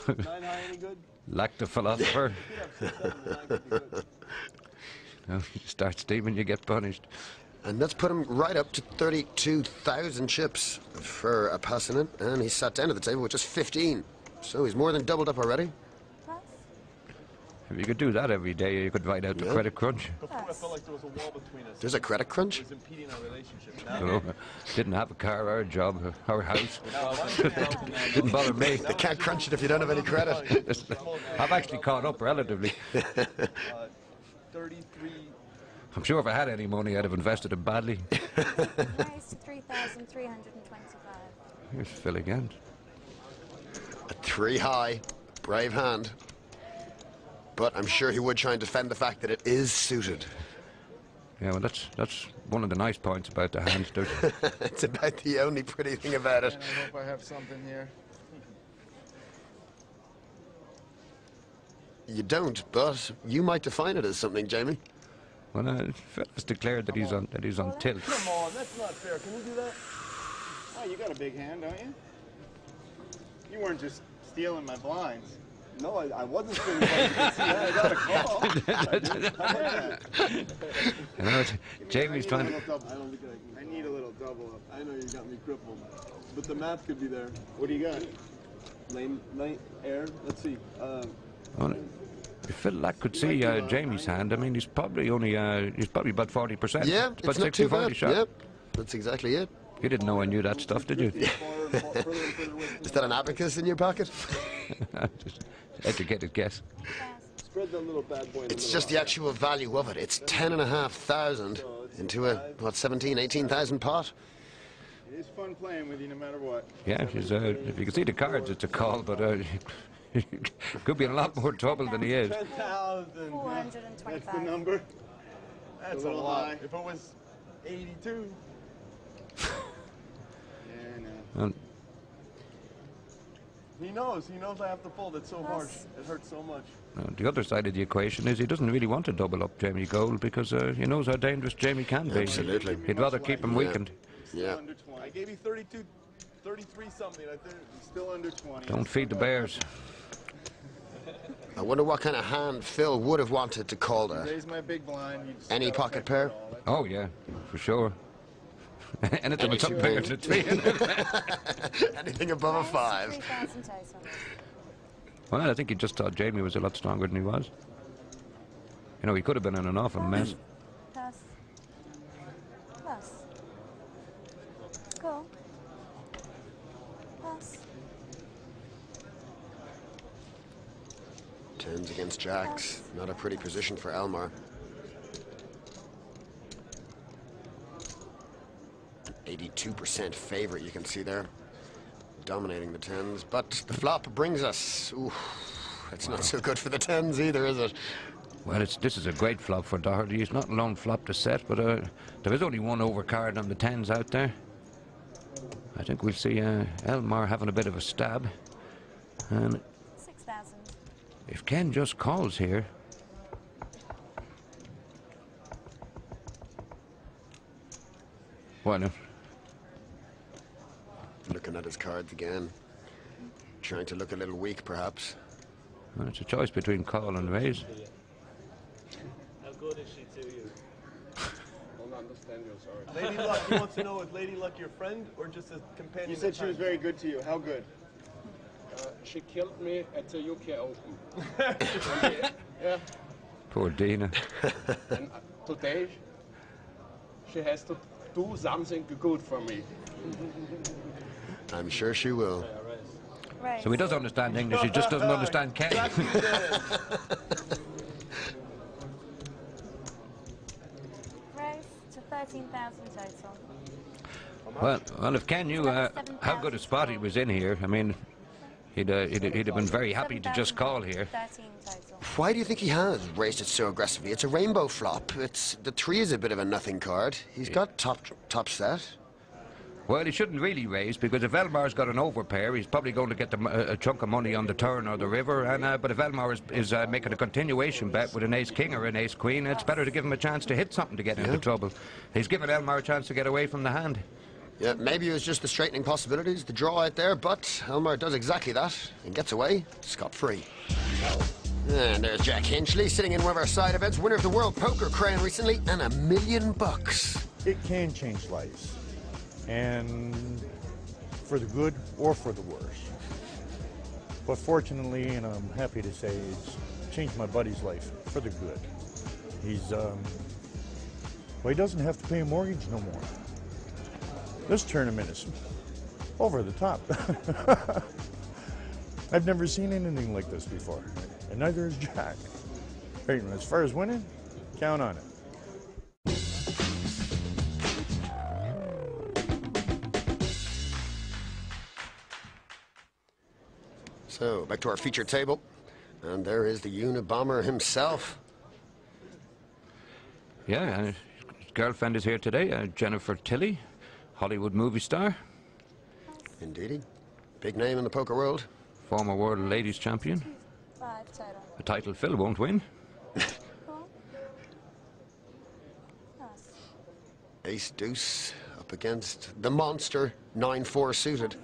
Nine high any good? Like the philosopher. You could have 6, 7, 9 could be good. No, you start steaming, you get punished. And that's put him right up to 32,000 chips for Pasanen, and he sat down at the table with just 15. So he's more than doubled up already. If you could do that every day, you could write out the credit crunch. Before I felt like there was a wall between us. There's a credit crunch? It was impeding our relationship. So, didn't have a car or a job or a house. Didn't bother me. They can't crunch it if you don't have any credit. I've actually caught up relatively. 33. I'm sure if I had any money, I'd have invested it badly. Raised to 3,325. Here's Phil again. A 3 high. Brave hand. But I'm sure he would try and defend the fact that it is suited. Yeah, well, that's one of the nice points about the hand. It's about the only pretty thing about it. And I hope I have something here. You don't, but you might define it as something, Jamie. Well, Phil has declared that he's on tilt. Come on, that's not fair. Can you do that? Oh, you got a big hand, don't you? You weren't just stealing my blinds. No, I wasn't feeling like I got a call. You know, Jamie's trying to... I don't think I need a little double up. I know you got me crippled, but the math could be there. What do you got? Lane, air. Let's see. Well, if Phil Lack could see Jamie's hand, I mean, he's probably about 40%. Yeah, it's it's about not too 60-40 bad. shot. Yep, that's exactly it. You didn't know I knew that stuff, did you? Is that an abacus in your pocket? Just educated guess. Spread that little bad boy. It's just the actual value of it. It's 10,500 into a, what, 17, 18,000 pot? It is fun playing with you no matter what. Yeah, if you can see the cards, it's a call, but could be in a lot more trouble than he is. 10,000. 425. That's the number. That's a little lot. high. If it was 82. Yeah, I know. He knows I have to fold it so hard. It hurts so much. The other side of the equation is he doesn't really want to double up Jamie Gold because he knows how dangerous Jamie can be. Absolutely. He'd rather keep him weakened. Yeah. Under 20. I gave you 32, 33 something. I think. Still under 20. Don't feed the bears. I wonder what kind of hand Phil would have wanted to call there. Raise my big blind. You just Any gotta pocket check pair? it all. That's Oh, yeah, for sure. Anything with something bigger than a 3 in it. Anything above a 5. 3,000 total. Well, I think he just thought Jamie was a lot stronger than he was. You know, he could have been in an awful mess. Plus. Plus. Cool. Plus. Tens against jacks. Not a pretty position for Elmar. 82% favorite, you can see there. Dominating the tens. But the flop brings us... Ooh, it's not so good for the tens either, is it? Well, this is a great flop for Doherty. He's not alone flop to set, but there is only one overcard on the tens out there. I think we'll see Elmar having a bit of a stab. And 6,000. if Ken just calls here... Well, no. Looking at his cards again. Trying to look a little weak, perhaps. Well, it's a choice between call and raise. How good is she to you? Don't understand you, sorry. Lady Luck, he wants to know, is Lady Luck your friend or just a companion? You said she was very good to you. How good? She killed me at the UK Open. Yeah, Poor Dina. and today she has to do something good for me. I'm sure she will. Raise. So he does understand English, he just doesn't understand Ken. Raise to 13,000 total. Well, if Ken knew how good a spot he was in here, I mean, he'd have been very happy to just call here. 13 total. Why do you think he has raised it so aggressively? It's a rainbow flop. It's the 3 is a bit of a nothing card. He's got top set. Well, he shouldn't really raise, because if Elmar's got an overpair, he's probably going to get a chunk of money on the turn or the river. And but if Elmar is making a continuation bet with an ace-king or an ace-queen, it's better to give him a chance to hit something to get into trouble. He's given Elmar a chance to get away from the hand. Yeah, maybe it was just the straightening possibilities, the draw out there, but Elmar does exactly that and gets away scot-free. And there's Jack Hinchley sitting in one of our side events, winner of the World Poker Crown recently, and $1 million. It can change lives, and for the good or for the worse. But fortunately, and I'm happy to say, it's changed my buddy's life for the good. He's, well, he doesn't have to pay a mortgage no more. This tournament is over the top. I've never seen anything like this before, and neither has Jack. Right, as far as winning, count on it. So, back to our feature table, and there is the Unabomber himself. Yeah, his girlfriend is here today, Jennifer Tilly, Hollywood movie star. Indeedy. Big name in the poker world. Former world ladies champion. 5 total. A title Phil won't win. Cool. Nice. Ace deuce up against the monster, 9-4 suited.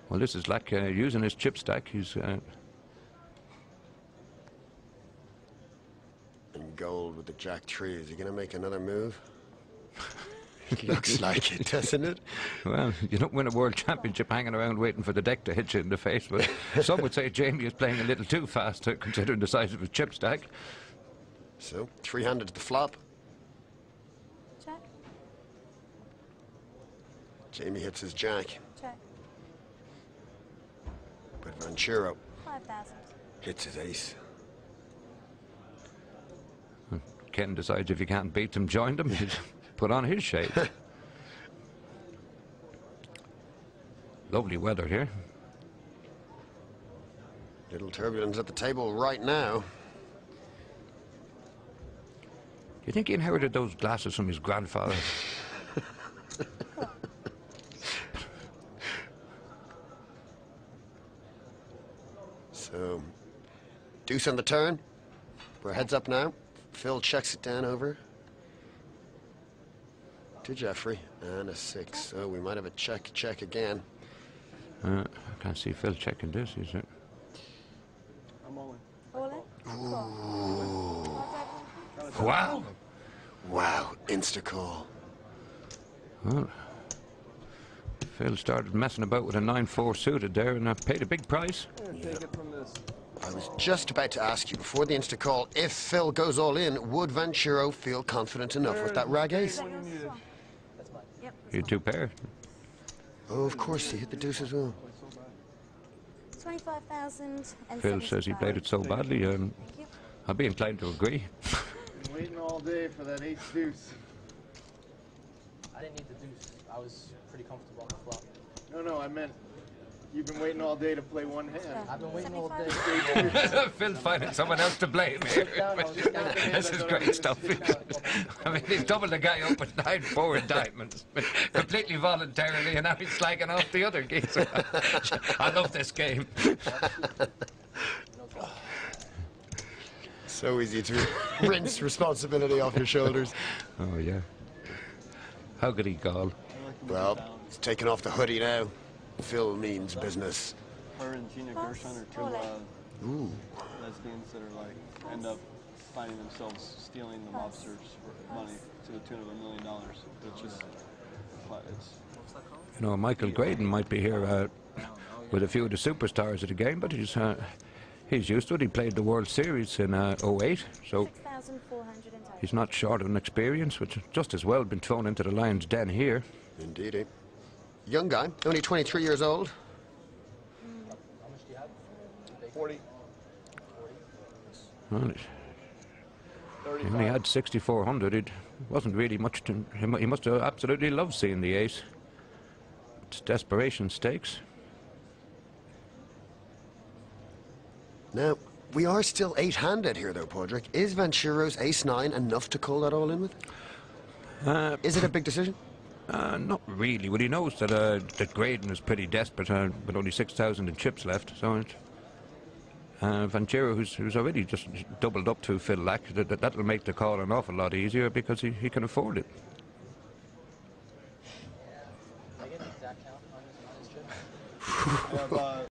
Well, this is like using his chip stack. He's And gold with the jack 3. Is he going to make another move? Looks like it, doesn't it? well, you don't win a world championship hanging around waiting for the deck to hit you in the face. But some would say Jamie is playing a little too fast, considering the size of his chip stack. So, 3-handed to the flop. Check. Jamie hits his jack, Check. but Ventura 5,000. hits his ace. Ken decides if you can't beat him, join them. Put on his shade. Lovely weather here. Little turbulence at the table right now. Do you think he inherited those glasses from his grandfather? So, deuce on the turn. We're heads up now. Phil checks it down over to Jeffrey, and a 6. So we might have a check again. I can't see Phil checking this, is it? I'm all in. All in? Cool. Wow! Wow, insta-call. Well, Phil started messing about with a 9-4 suited there and paid a big price. Take it from this. I was just about to ask you before the insta-call, if Phil goes all in, would Venturo feel confident enough with that rag ace? Yep. You two pair. Oh, of course, he hit the deuce as well. 25,000 and Phil says he played it so badly. Thank you. I'd be inclined to agree. Been waiting all day for that ace deuce. I didn't need the deuce. I was pretty comfortable on the flop. No, I meant you've been waiting all day to play one hand. I've been waiting all day. 75. Phil finding someone else to blame here. This is great stuff. I mean, he's doubled the guy up with 9-4 in diamonds, completely voluntarily, and now he's slagging off the other geezer. I love this game. So easy to rinse responsibility off your shoulders. Oh, yeah. How could he call? Well, he's taking off the hoodie now. Phil means business. Her and Gina Gershon are two lesbians that are like end up finding themselves stealing the mobsters for money to the tune of $1 million. It's just, You know, Michael Graydon might be here with a few of the superstars of the game, but he's used to it. He played the World Series in 08, so 6,400 in total. he's not short of an experience, which just as well been thrown into the lion's den here. Indeedy. Young guy, only 23 years old. 40. Well, he only had 6,400. It wasn't really much to him. He must have absolutely loved seeing the ace. It's desperation stakes. Now, we are still 8-handed here, though, Padraig. Is Venturo's ace-9 enough to call that all in with? Is it a big decision? Not really. Well, he knows that that Graydon is pretty desperate, with only 6,000 in chips left. So Venturo, who's already just doubled up to Phil Lack, that'll make the call an awful lot easier because he can afford it. I have